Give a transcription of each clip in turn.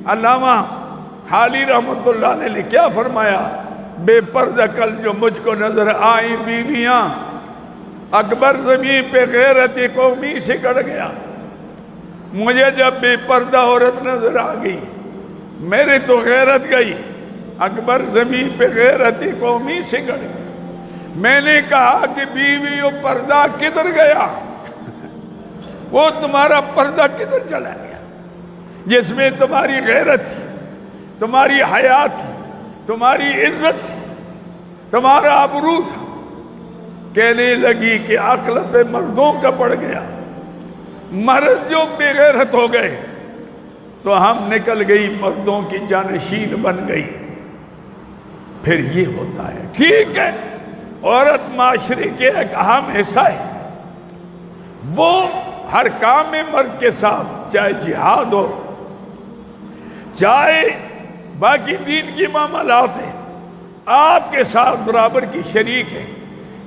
علامہ حالی رحمۃ اللہ علیہ نے کیا فرمایا؟ بے پردہ کل جو مجھ کو نظر آئی بیویاں، اکبر زمین پہ غیرت قومی سے گڑ گیا۔ مجھے جب بے پردہ عورت نظر آ گئی، میرے تو غیرت گئی، اکبر زمین پہ غیرت قومی سے گڑ گئی۔ میں نے کہا کہ بیوی وہ پردہ کدھر گیا؟ وہ تمہارا پردہ کدھر چلا گیا جس میں تمہاری غیرت تھی، تمہاری حیات تھی، تمہاری عزت تھی، تمہارا ابرو تھا؟ کہنے لگی کہ عقل پہ مردوں کا پڑ گیا، مرد جو بے غیرت ہو گئے تو ہم نکل گئی، مردوں کی جانشین بن گئی۔ پھر یہ ہوتا ہے، ٹھیک ہے، عورت معاشرے کے ایک اہم حصہ ہے، وہ ہر کام میں مرد کے ساتھ، چاہے جہاد ہو، چاہے باقی دین کی معاملات ہیں، آپ کے ساتھ برابر کی شریک ہے،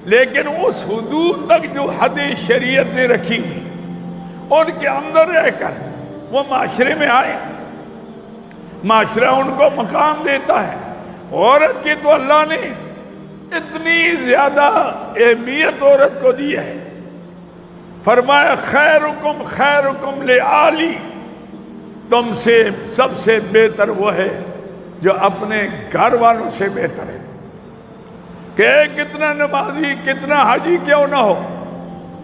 لیکن اس حدود تک جو حد شریعت نے رکھی ہوئی ان کے اندر رہ کر وہ معاشرے میں آئے، معاشرہ ان کو مقام دیتا ہے۔ عورت کی تو اللہ نے اتنی زیادہ اہمیت عورت کو دی ہے، فرمایا خیرکم خیرکم لآلی، تم سے سب سے بہتر وہ ہے جو اپنے گھر والوں سے بہتر ہے۔ کہ کتنا نمازی، کتنا حاجی کیوں نہ ہو،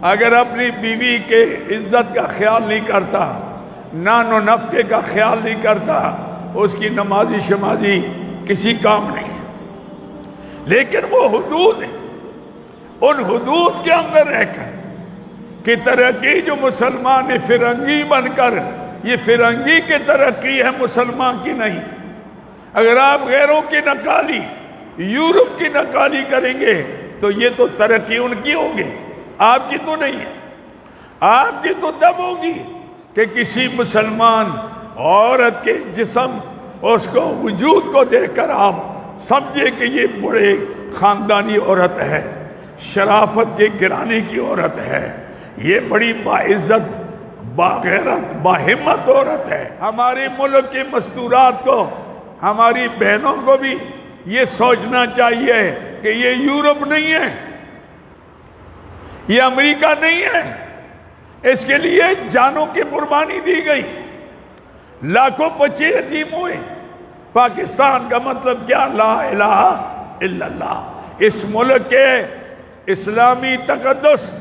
اگر اپنی بیوی کے عزت کا خیال نہیں کرتا، نان و نفقے کا خیال نہیں کرتا، اس کی نمازی شمازی کسی کام نہیں ہے۔ لیکن وہ حدود ہیں، ان حدود کے اندر رہ کر کی ترقی جو مسلمان فرنگی بن کر، یہ فرنگی کی ترقی ہے، مسلمان کی نہیں۔ اگر آپ غیروں کی نقالی، یورپ کی نقالی کریں گے تو یہ تو ترقی ان کی ہوگی، آپ کی تو نہیں ہے۔ آپ کی تو تب ہوگی کہ کسی مسلمان عورت کے جسم، اس کو وجود کو دیکھ کر آپ سمجھے کہ یہ بڑے خاندانی عورت ہے، شرافت کے گرانے کی عورت ہے، یہ بڑی باعزت، باغیرت، باہمت عورت ہے۔ ہمارے ملک کے مستورات کو، ہماری بہنوں کو بھی یہ سوچنا چاہیے کہ یہ یورپ نہیں ہے، یہ امریکہ نہیں ہے، اس کے لیے جانوں کی قربانی دی گئی، لاکھوں بچے یتیم ہوئے۔ پاکستان کا مطلب کیا؟ لا الہ الا اللہ۔ اس ملک کے اسلامی تقدس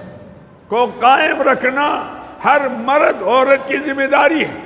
کو قائم رکھنا ہر مرد عورت کی ذمہ داری ہے۔